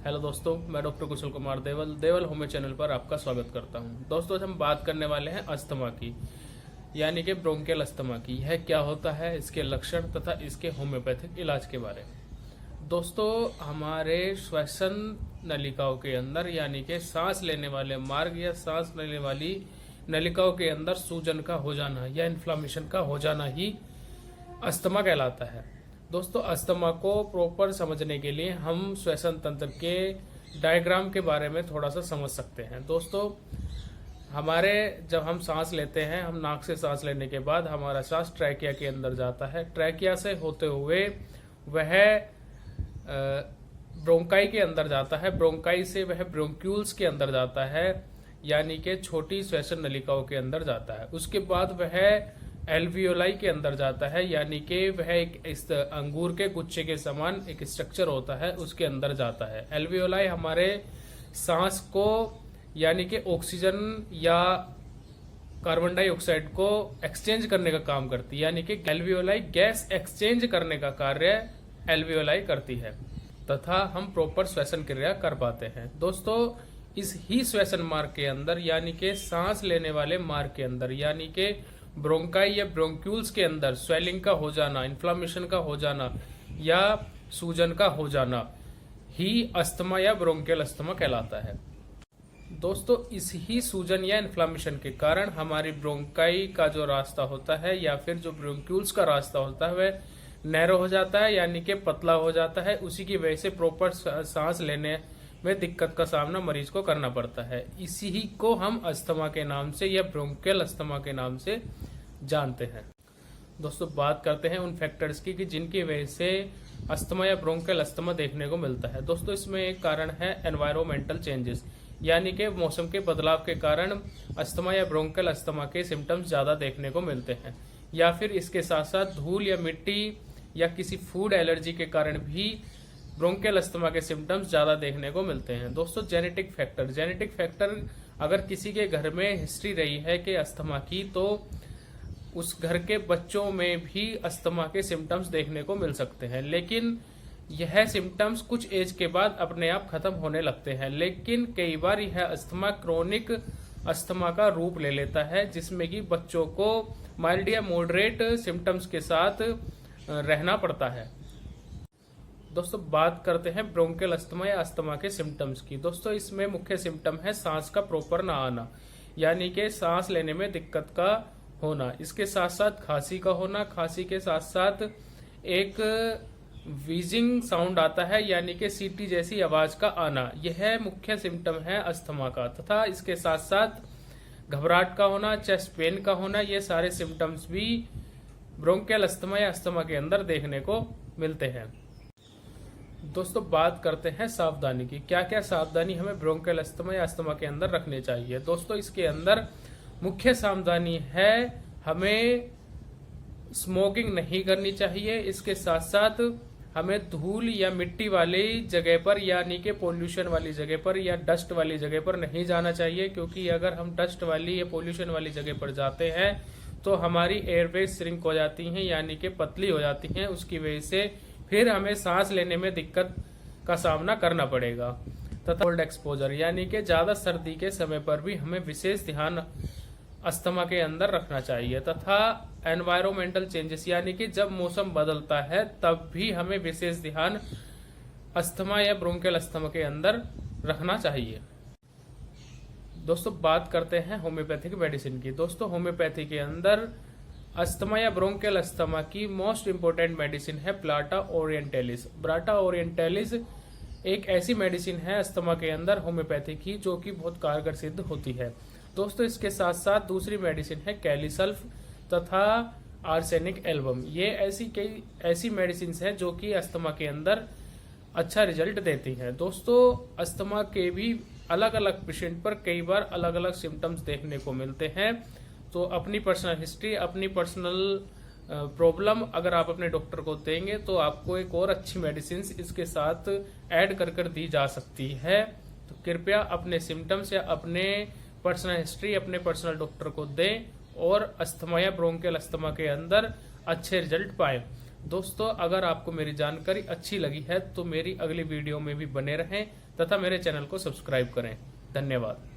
Hello दोस्तों, मैं doctor कुशल कुमार देवल homeo channel पर आपका स्वागत करता हूं। दोस्तों, आज हम बात करने वाले हैं अस्थमा की, यानी कि ब्रोंकियल अस्थमा की। यह क्या होता है, इसके लक्षण तथा इसके होम्योपैथिक इलाज के बारे में। दोस्तों, हमारे श्वसन नलिकाओं के अंदर यानी कि सांस लेने वाले मार्ग या सांस लेने वाली नलिकाओं के अंदर सूजन का हो जाना या इन्फ्लामेशन का हो जाना ही अस्थमा कहलाता है। दोस्तों, अस्थमा को प्रॉपर समझने के लिए हम श्वसन तंत्र के डायग्राम के बारे में थोड़ा सा समझ सकते हैं। दोस्तों, जब हम सांस लेते हैं, हम नाक से सांस लेने के बाद हमारा सांस ट्रैकिया के अंदर जाता है। ट्रैकिया से होते हुए वह ब्रोंकाई के अंदर जाता है। ब्रोंकाई से वह ब्रोंक्यूल्स के अंदर जाता है, यानी कि छोटी श्वसन नलिकाओं के अंदर जाता है। उसके बाद वह एल्वियोलाई के अंदर जाता है, यानी कि वह एक इस अंगूर के गुच्छे के समान एक स्ट्रक्चर होता है, उसके अंदर जाता है। एल्वियोलाई हमारे सांस को यानी कि ऑक्सीजन या कार्बन डाइऑक्साइड को एक्सचेंज करने का काम करती है, यानी कि एल्वियोलाई गैस एक्सचेंज करने का कार्य एल्वियोलाई करती है तथा हम प्रॉपर श्वसन क्रिया कर पाते हैं। दोस्तों, इस ही श्वसन मार्ग के अंदर यानी कि सांस लेने वाले मार्ग के अंदर यानी कि ब्रोंकाई या ब्रोंक्यूल्स के अंदर स्वेलिंग का हो जाना, इन्फ्लामेशन का हो जाना या सूजन का हो जाना ही अस्थमा या ब्रोंकियल अस्थमा कहलाता है। दोस्तों, इस ही सूजन या इन्फ्लामेशन के कारण हमारी ब्रोंकाई का जो रास्ता होता है या फिर जो ब्रोंक्यूल्स का रास्ता होता है वह नैरो हो जाता है, यानी कि पतला हो जाता है। उसी की वजह से प्रॉपर सांस लेने में दिक्कत का सामना मरीज को करना पड़ता है। इसी ही को हम अस्थमा के नाम से या ब्रोंकियल अस्थमा के नाम से जानते हैं। दोस्तों, बात करते हैं उन फैक्टर्स की कि जिनकी वजह से अस्थमा या ब्रोंकियल अस्थमा देखने को मिलता है। दोस्तों, इसमें एक कारण है एनवायरमेंटल चेंजेस, यानी कि मौसम के बदलाव के कारण अस्थमा या ब्रोंकियल अस्थमा के सिम्टम्स ज्यादा देखने को मिलते हैं, या फिर इसके साथ साथ धूल या मिट्टी या किसी फूड एलर्जी के कारण भी ब्रोंकियल अस्थमा के सिम्टम्स ज्यादा देखने को मिलते हैं। दोस्तों, जेनेटिक फैक्टर अगर किसी के घर में हिस्ट्री रही है कि अस्थमा की, तो उस घर के बच्चों में भी अस्थमा के सिम्टम्स देखने को मिल सकते हैं, लेकिन यह सिम्टम्स कुछ एज के बाद अपने आप खत्म होने लगते हैं। लेकिन कई बार यह अस्थमा क्रोनिक अस्थमा का रूप ले लेता है, जिसमें कि बच्चों को माइल्ड या मॉडरेट सिम्टम्स के साथ रहना पड़ता है। दोस्तों, बात करते हैं ब्रोंकियल अस्थमा या अस्थमा के सिम्टम्स की। दोस्तों, इसमें मुख्य सिम्टम है सांस का प्रॉपर ना आना, यानी कि सांस लेने में दिक्कत का होना। इसके साथ साथ खांसी का होना, खांसी के साथ साथ एक वीजिंग साउंड आता है, यानी कि सीटी जैसी आवाज का आना। यह मुख्य सिम्टम है अस्थमा का। तथा इसके साथ साथ घबराहट का होना, चेस्ट पेन का होना, ये सारे सिम्टम्स भी ब्रोंकियल अस्थमा या अस्थमा के अंदर देखने को मिलते हैं। दोस्तों, बात करते हैं सावधानी की। क्या क्या सावधानी हमें ब्रोंकियल अस्थमा या अस्थमा के अंदर रखनी चाहिए। दोस्तों, इसके अंदर मुख्य सावधानी है हमें स्मोकिंग नहीं करनी चाहिए। इसके साथ साथ हमें धूल या मिट्टी वाली जगह पर यानी कि पोल्यूशन वाली जगह पर या डस्ट वाली जगह पर नहीं जाना चाहिए, क्योंकि अगर हम डस्ट वाली या पोल्यूशन वाली जगह पर जाते हैं तो हमारी एयरवेज श्रिंक हो जाती हैं, यानी कि पतली हो जाती हैं। उसकी वजह से फिर हमें सांस लेने में दिक्कत का सामना करना पड़ेगा। तथा कोल्ड एक्सपोजर, यानी कि ज्यादा सर्दी के समय पर भी हमें विशेष ध्यान अस्थमा के अंदर रखना चाहिए। तथा एनवायरमेंटल चेंजेस, यानी कि जब मौसम बदलता है तब भी हमें विशेष ध्यान अस्थमा या ब्रोंकियल अस्थमा के अंदर रखना चाहिए। दोस्तों, बात करते हैं होम्योपैथिक मेडिसिन की। दोस्तों, होम्योपैथी के अंदर अस्थमा या ब्रोंकियल अस्थमा की मोस्ट इंपोर्टेंट मेडिसिन है प्लाटा ओरिएंटैलिस। प्लाटा ओरिएंटैलिस एक ऐसी मेडिसिन है अस्थमा के अंदर होम्योपैथी की जो कि बहुत कारगर सिद्ध होती है। दोस्तों, इसके साथ साथ दूसरी मेडिसिन है कैलिसल्फ तथा आर्सेनिक एल्बम। ये ऐसी मेडिसिन हैं जो कि अस्थमा के अंदर अच्छा रिजल्ट देती हैं। दोस्तों, अस्थमा के भी अलग अलग पेशेंट पर कई बार अलग अलग सिम्टम्स देखने को मिलते हैं। तो अपनी पर्सनल हिस्ट्री, अपनी पर्सनल प्रॉब्लम अगर आप अपने डॉक्टर को देंगे तो आपको एक और अच्छी मेडिसिन इसके साथ ऐड कर दी जा सकती है। तो कृपया अपने सिम्टम्स या अपने पर्सनल हिस्ट्री अपने पर्सनल डॉक्टर को दें और अस्थमा या ब्रोंकियल अस्थमा के अंदर अच्छे रिजल्ट पाएं। दोस्तों, अगर आपको मेरी जानकारी अच्छी लगी है तो मेरी अगली वीडियो में भी बने रहें तथा मेरे चैनल को सब्सक्राइब करें। धन्यवाद।